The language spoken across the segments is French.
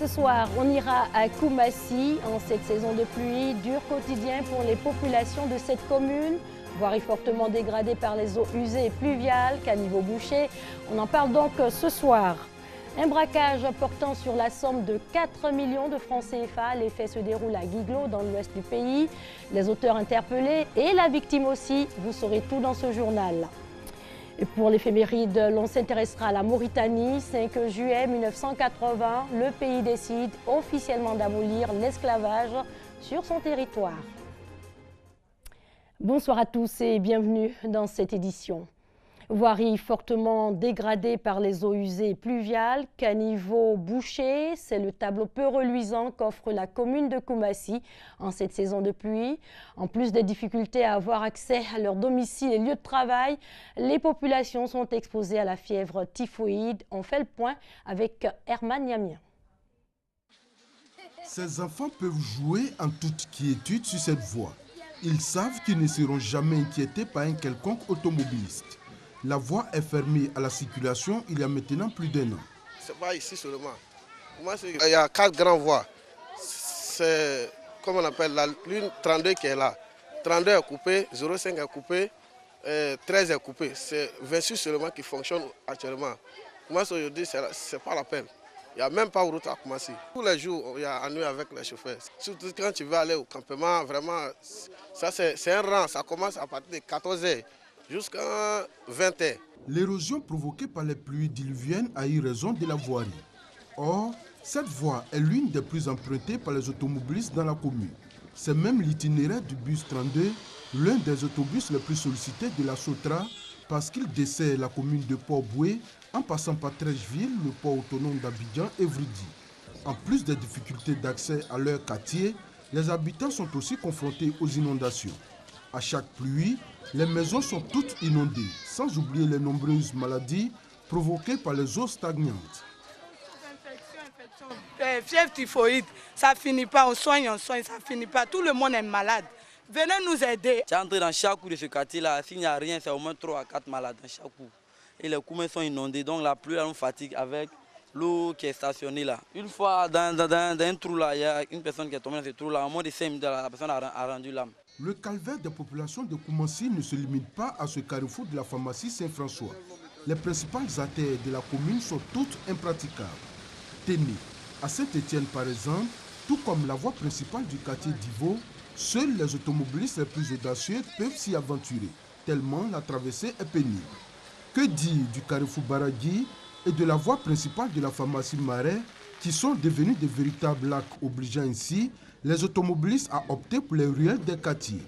soir, on ira à Koumassi. En cette saison de pluie, dur quotidien pour les populations de cette commune. Voirie fortement dégradée par les eaux usées et pluviales, caniveau bouché. On en parle donc ce soir. Un braquage portant sur la somme de 4 millions de francs CFA. Les faits se déroulent à Guiglo, dans l'ouest du pays. Les auteurs interpellés et la victime aussi. Vous saurez tout dans ce journal. Et pour l'éphéméride, l'on s'intéressera à la Mauritanie. 5 juillet 1980, le pays décide officiellement d'abolir l'esclavage sur son territoire. Bonsoir à tous et bienvenue dans cette édition. Voirie fortement dégradée par les eaux usées et pluviales, caniveau bouché, c'est le tableau peu reluisant qu'offre la commune de Koumassi en cette saison de pluie. En plus des difficultés à avoir accès à leur domicile et lieu de travail, les populations sont exposées à la fièvre typhoïde. On fait le point avec Herman Niamien. Ces enfants peuvent jouer en toute quiétude sur cette voie. Ils savent qu'ils ne seront jamais inquiétés par un quelconque automobiliste. La voie est fermée à la circulation il y a maintenant plus d'1 an. C'est pas ici seulement. Il y a 4 grandes voies. C'est, comme on appelle, la ligne 32 qui est là. 32 est coupée, 05 est coupée, 13 est coupée. C'est 26 seulement qui fonctionne actuellement. Koumassi aujourd'hui, c'est pas la peine. Il n'y a même pas de route à Koumassi. Tous les jours, il y a ennui avec les chauffeurs. Surtout quand tu veux aller au campement, vraiment, ça c'est un rang. Ça commence à partir de 14h. Jusqu'à 20h. L'érosion provoquée par les pluies diluviennes a eu raison de la voirie. Or, cette voie est l'une des plus empruntées par les automobilistes dans la commune. C'est même l'itinéraire du bus 32, l'un des autobus les plus sollicités de la Sotra, parce qu'il dessert la commune de Port-Boué en passant par Trècheville, le port autonome d'Abidjan et Vridi. En plus des difficultés d'accès à leur quartier, les habitants sont aussi confrontés aux inondations. À chaque pluie, les maisons sont toutes inondées, sans oublier les nombreuses maladies provoquées par les eaux stagnantes. Fièvre typhoïde, ça finit pas, on soigne, ça finit pas, tout le monde est malade. Venez nous aider. J'ai entré dans chaque coup de ce quartier-là, s'il n'y a rien, c'est au moins 3 à 4 malades dans chaque coup. Et les coumets sont inondés, donc la pluie nous fatigue avec l'eau qui est stationnée là. Une fois dans un trou là, il y a une personne qui est tombée dans ce trou là, en moins de 5 minutes, la personne a rendu l'âme. Le calvaire des populations de Koumassi ne se limite pas à ce carrefour de la pharmacie Saint-François. Les principales artères de la commune sont toutes impraticables. Téné, à Saint-Étienne par exemple, tout comme la voie principale du quartier d'Ivo, seuls les automobilistes les plus audacieux peuvent s'y aventurer, tellement la traversée est pénible. Que dire du carrefour Baragui et de la voie principale de la pharmacie Marais, qui sont devenus de véritables lacs obligeant ainsi les automobilistes à opter pour les ruelles des quartiers.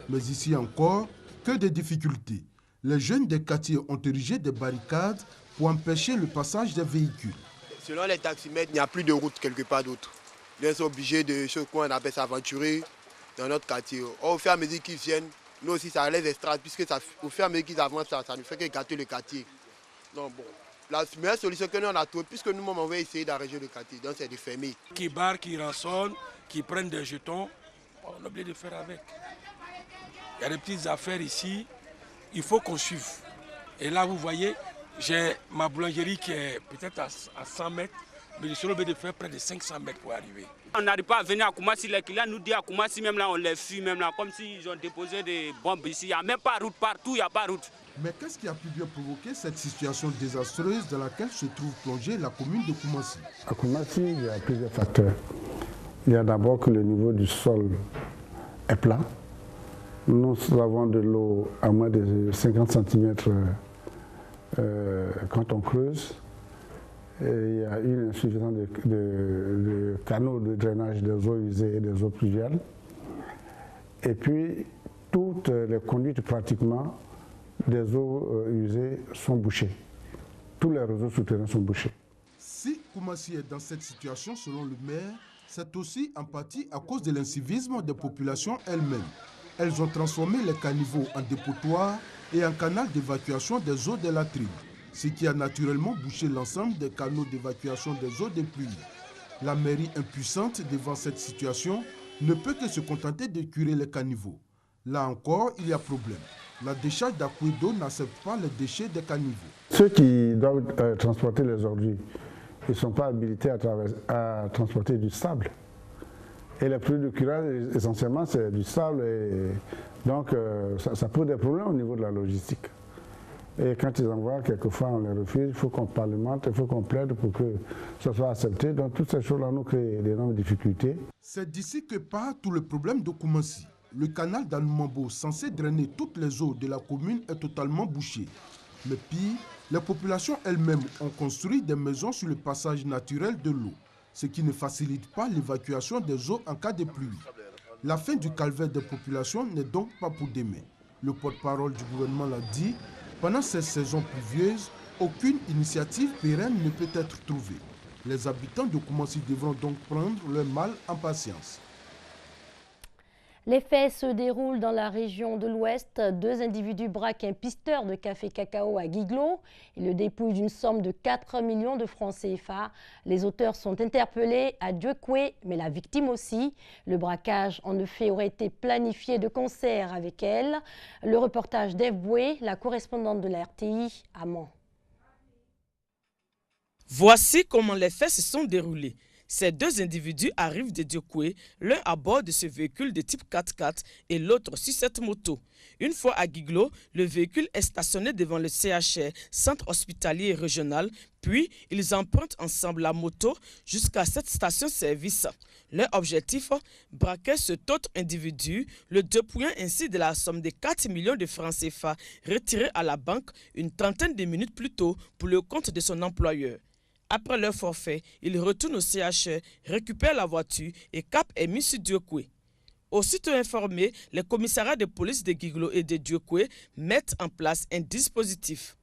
Mais ici encore, que de difficultés. Les jeunes des quartiers ont érigé des barricades pour empêcher le passage des véhicules. Selon les taximètres, il n'y a plus de route quelque part d'autre. Ils sont obligés de ce qu'on appelle s'aventurer dans notre quartier. Au fur et à mesure qu'ils viennent, nous aussi ça les estrade, puisque au fur et à mesure qu'ils avancent, ça ne fait que gâter le quartier. Donc bon. La meilleure solution que nous on a trouvée, puisque nous on va essayer d'arranger le quartier, donc c'est de fermer. Qui barrent, qui rançonnent, qui prennent des jetons, on a oublié de faire avec. Il y a des petites affaires ici, il faut qu'on suive. Et là vous voyez, j'ai ma boulangerie qui est peut-être à 100 mètres, mais je suis obligé de faire près de 500 mètres pour arriver. On n'arrive pas à venir à Koumassi, les clients nous disent à Koumassi, même là on les fuit, même là, comme s'ils ont déposé des bombes ici. Il n'y a même pas de route partout, il n'y a pas de route. Mais qu'est-ce qui a pu bien provoquer cette situation désastreuse dans laquelle se trouve plongée la commune de Koumassi? À Koumassi, il y a plusieurs facteurs. Il y a d'abord que le niveau du sol est plat. Nous avons de l'eau à moins de 50 cm quand on creuse. Et il y a une insuffisance de canaux de drainage des eaux usées et des eaux pluviales. Et puis, toutes les conduites pratiquement des eaux usées sont bouchées. Tous les réseaux souterrains sont bouchés. Si Koumassi est dans cette situation, selon le maire, c'est aussi en partie à cause de l'incivisme des populations elles-mêmes. Elles ont transformé les caniveaux en dépotoirs et en canal d'évacuation des eaux des latrines, ce qui a naturellement bouché l'ensemble des canaux d'évacuation des eaux de pluie. La mairie impuissante devant cette situation ne peut que se contenter de curer les caniveaux. Là encore, il y a problème. La décharge d'Aquedo n'accepte pas les déchets des caniveaux. Ceux qui doivent transporter les ordures ils ne sont pas habilités à transporter du sable. Et les produits de curage, essentiellement, c'est du sable. Et donc, ça pose des problèmes au niveau de la logistique. Et quand ils envoient, quelquefois, on les refuse. Il faut qu'on parlemente, il faut qu'on plaide pour que ça soit accepté. Donc, toutes ces choses-là nous créent d'énormes difficultés. C'est d'ici que part tout le problème de Koumassi. Le canal d'Anoumambo, censé drainer toutes les eaux de la commune, est totalement bouché. Mais pire, les populations elles-mêmes ont construit des maisons sur le passage naturel de l'eau, ce qui ne facilite pas l'évacuation des eaux en cas de pluie. La fin du calvaire des populations n'est donc pas pour demain. Le porte-parole du gouvernement l'a dit, pendant ces saisons pluvieuses, aucune initiative pérenne ne peut être trouvée. Les habitants de Koumassi devront donc prendre leur mal en patience. Les faits se déroulent dans la région de l'Ouest. 2 individus braquent un pisteur de café cacao à Guiglo. Ils le dépouillent d'une somme de 4 millions de francs CFA. Les auteurs sont interpellés à Dieucoué, mais la victime aussi. Le braquage, en effet, aurait été planifié de concert avec elle. Le reportage d'Ève Boué, la correspondante de la RTI à Mans. Voici comment les faits se sont déroulés. Ces 2 individus arrivent de Dieucoué, l'un à bord de ce véhicule de type 4x4 et l'autre sur cette moto. Une fois à Guiglo, le véhicule est stationné devant le CHR, centre hospitalier régional, puis ils empruntent ensemble la moto jusqu'à cette station-service. Leur objectif, braquer cet autre individu, le dépouillant ainsi de la somme de 4 millions de francs CFA retirés à la banque une trentaine de minutes plus tôt pour le compte de son employeur. Après leur forfait, ils retournent au CHR, récupèrent la voiture et Cap est mis sur Dieucoué. Aussitôt informés, les commissariats de police de Guiglo et de Dieucoué mettent en place un dispositif.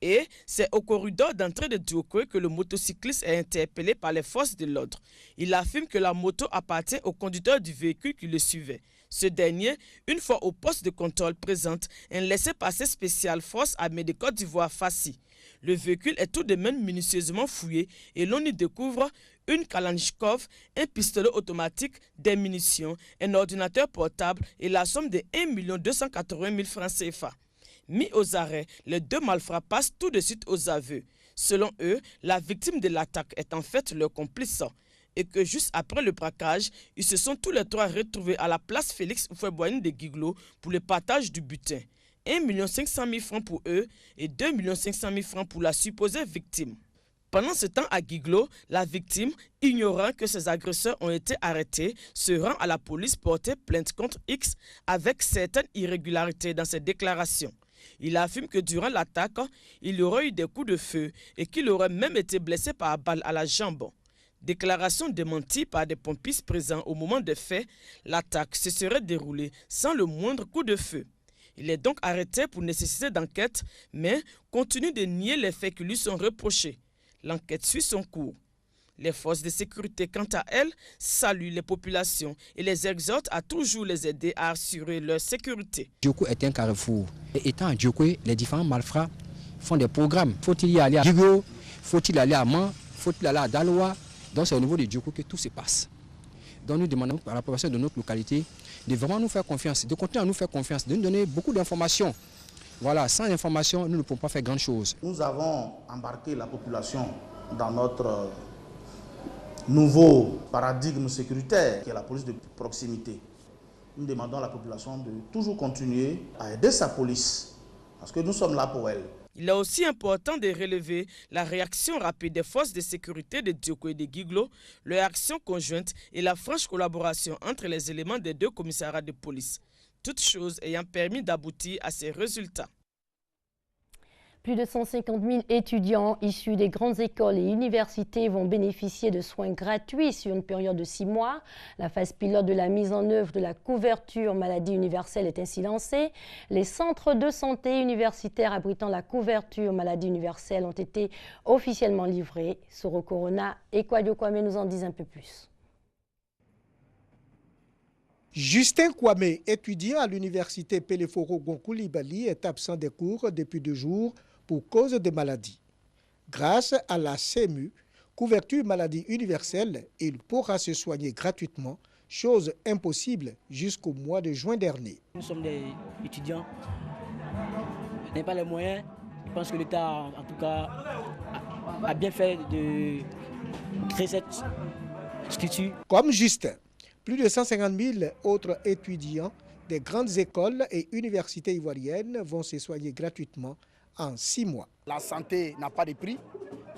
Et c'est au corridor d'entrée de Dieucoué que le motocycliste est interpellé par les forces de l'ordre. Il affirme que la moto appartient au conducteur du véhicule qui le suivait. Ce dernier, une fois au poste de contrôle, présente un laissez-passer spécial Force armée de Côte d'Ivoire FACI. Le véhicule est tout de même minutieusement fouillé et l'on y découvre une Kalachnikov, un pistolet automatique, des munitions, un ordinateur portable et la somme de 1 280 000 francs CFA. Mis aux arrêts, les 2 malfrats passent tout de suite aux aveux. Selon eux, la victime de l'attaque est en fait leur complice et que juste après le braquage, ils se sont tous les 3 retrouvés à la place Félix Houphouët-Boigny de Guiglo pour le partage du butin. 1 500 000 francs pour eux et 2 500 000 francs pour la supposée victime. Pendant ce temps à Guiglo, la victime, ignorant que ses agresseurs ont été arrêtés, se rend à la police porter plainte contre X avec certaines irrégularités dans ses déclarations. Il affirme que durant l'attaque, il aurait eu des coups de feu et qu'il aurait même été blessé par balle à la jambe. Déclaration démentie par des pompistes présents au moment des faits, l'attaque se serait déroulée sans le moindre coup de feu. Il est donc arrêté pour nécessité d'enquête, mais continue de nier les faits qui lui sont reprochés. L'enquête suit son cours. Les forces de sécurité, quant à elles, saluent les populations et les exhortent à toujours les aider à assurer leur sécurité. Dieucoué est un carrefour. Et étant à Dieucoué, les différents malfrats font des programmes. Faut-il y aller à Guiglo? Faut-il aller à Mans? Faut-il aller à Daloa? Donc c'est au niveau de Dieucoué que tout se passe. Donc nous demandons à la population de notre localité de vraiment nous faire confiance, de continuer à nous faire confiance, de nous donner beaucoup d'informations. Voilà, sans information, nous ne pouvons pas faire grand chose. Nous avons embarqué la population dans notre nouveau paradigme sécuritaire, qui est la police de proximité. Nous demandons à la population de toujours continuer à aider sa police, parce que nous sommes là pour elle. Il est aussi important de relever la réaction rapide des forces de sécurité de Dieucoué et de Guiglo, leur action conjointe et la franche collaboration entre les éléments des 2 commissariats de police. Toutes choses ayant permis d'aboutir à ces résultats. Plus de 150 000 étudiants issus des grandes écoles et universités vont bénéficier de soins gratuits sur une période de 6 mois. La phase pilote de la mise en œuvre de la couverture maladie universelle est ainsi lancée. Les centres de santé universitaires abritant la couverture maladie universelle ont été officiellement livrés. Soro Corona et Kwadio Kwame nous en disent un peu plus. Justin Kwame, étudiant à l'université Peleforo Gonkoulibaly, est absent des cours depuis 2 jours pour cause de maladie. Grâce à la CMU, couverture maladie universelle, il pourra se soigner gratuitement, chose impossible jusqu'au mois de juin dernier. Nous sommes des étudiants, on n'a pas les moyens. Je pense que l'État, en tout cas, a bien fait de créer cette structure. Comme Justin, plus de 150 000 autres étudiants des grandes écoles et universités ivoiriennes vont se soigner gratuitement en 6 mois. La santé n'a pas de prix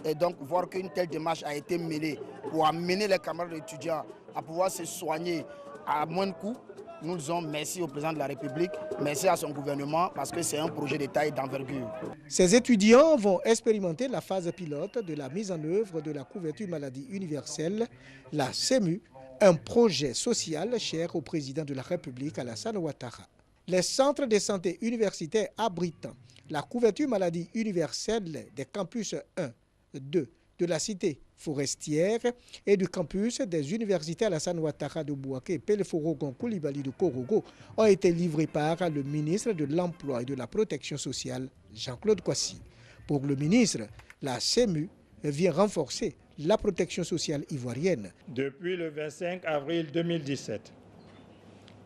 et donc voir qu'une telle démarche a été menée pour amener les camarades étudiants à pouvoir se soigner à moins de coûts, nous disons merci au président de la République, merci à son gouvernement parce que c'est un projet de taille d'envergure. Ces étudiants vont expérimenter la phase pilote de la mise en œuvre de la couverture maladie universelle, la CEMU, un projet social cher au président de la République, Alassane Ouattara. Les centres de santé universitaires abritant la couverture maladie universelle des campus 1, 2 de la cité forestière et du campus des universités Alassane Ouattara de Bouaké et Peleforo-Gon Coulibaly de Korogo ont été livrés par le ministre de l'Emploi et de la Protection sociale, Jean-Claude Kouassi. Pour le ministre, la CEMU vient renforcer la protection sociale ivoirienne. Depuis le 25 avril 2017,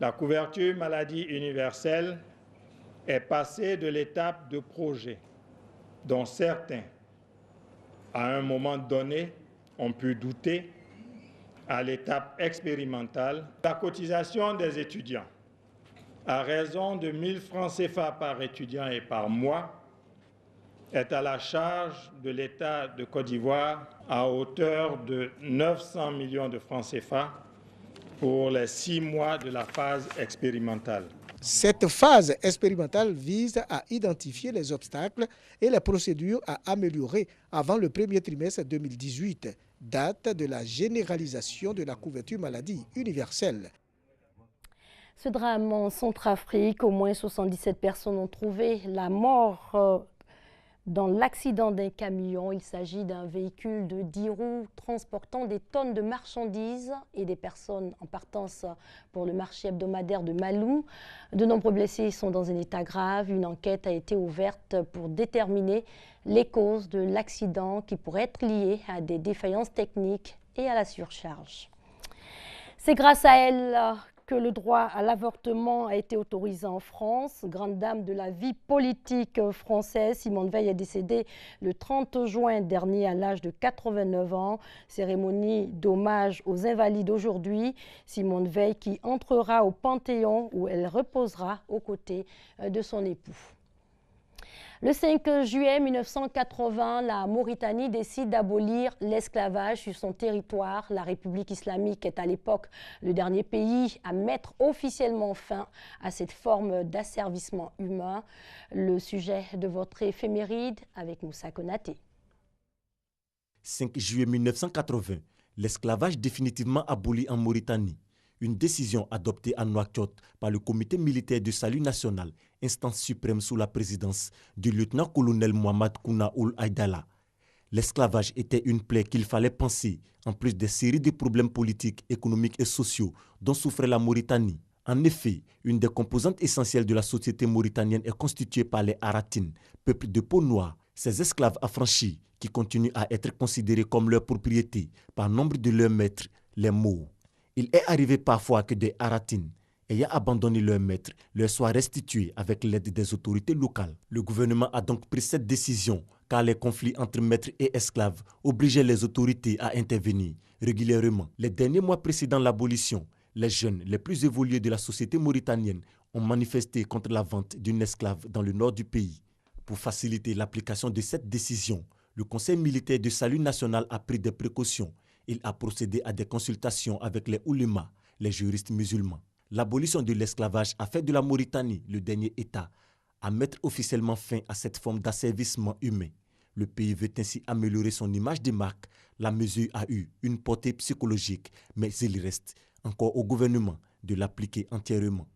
la couverture maladie universelle est passée de l'étape de projet, dont certains, à un moment donné, ont pu douter, à l'étape expérimentale. La cotisation des étudiants, à raison de 1 000 francs CFA par étudiant et par mois, est à la charge de l'État de Côte d'Ivoire à hauteur de 900 millions de francs CFA pour les 6 mois de la phase expérimentale. Cette phase expérimentale vise à identifier les obstacles et les procédures à améliorer avant le premier trimestre 2018, date de la généralisation de la couverture maladie universelle. Ce drame en Centrafrique, au moins 77 personnes ont trouvé la mort dans l'accident d'un camion. Il s'agit d'un véhicule de 10 roues transportant des tonnes de marchandises et des personnes en partance pour le marché hebdomadaire de Malou. De nombreux blessés sont dans un état grave. Une enquête a été ouverte pour déterminer les causes de l'accident qui pourraient être liées à des défaillances techniques et à la surcharge. C'est grâce à elle que le droit à l'avortement a été autorisé en France. Grande dame de la vie politique française, Simone Veil est décédée le 30 juin dernier à l'âge de 89 ans. Cérémonie d'hommage aux invalides aujourd'hui. Simone Veil qui entrera au Panthéon où elle reposera aux côtés de son époux. Le 5 juillet 1980, la Mauritanie décide d'abolir l'esclavage sur son territoire. La République islamique est à l'époque le dernier pays à mettre officiellement fin à cette forme d'asservissement humain. Le sujet de votre éphéméride avec Moussa Konaté. 5 juillet 1980, l'esclavage définitivement aboli en Mauritanie. Une décision adoptée à Nouakchott par le Comité militaire de salut national, instance suprême sous la présidence du lieutenant-colonel Mohamed Kouna Ould Aïdala. L'esclavage était une plaie qu'il fallait penser, en plus des séries de problèmes politiques, économiques et sociaux dont souffrait la Mauritanie. En effet, une des composantes essentielles de la société mauritanienne est constituée par les Haratines, peuple de peau noire, ces esclaves affranchis qui continuent à être considérés comme leur propriété par nombre de leurs maîtres, les Maures. Il est arrivé parfois que des Haratines, ayant abandonné leur maître, leur soient restitués avec l'aide des autorités locales. Le gouvernement a donc pris cette décision car les conflits entre maîtres et esclaves obligeaient les autorités à intervenir régulièrement. Les derniers mois précédant l'abolition, les jeunes les plus évolués de la société mauritanienne ont manifesté contre la vente d'une esclave dans le nord du pays. Pour faciliter l'application de cette décision, le Conseil militaire de salut national a pris des précautions. Il a procédé à des consultations avec les oulémas, les juristes musulmans. L'abolition de l'esclavage a fait de la Mauritanie le dernier État à mettre officiellement fin à cette forme d'asservissement humain. Le pays veut ainsi améliorer son image de marque. La mesure a eu une portée psychologique, mais il reste encore au gouvernement de l'appliquer entièrement.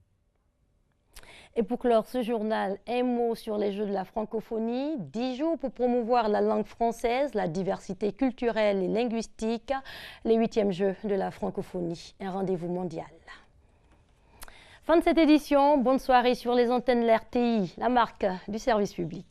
Et pour clore ce journal, un mot sur les Jeux de la francophonie. 10 jours pour promouvoir la langue française, la diversité culturelle et linguistique. Les 8e Jeux de la francophonie, un rendez-vous mondial. Fin de cette édition, bonne soirée sur les antennes de l'RTI, la marque du service public.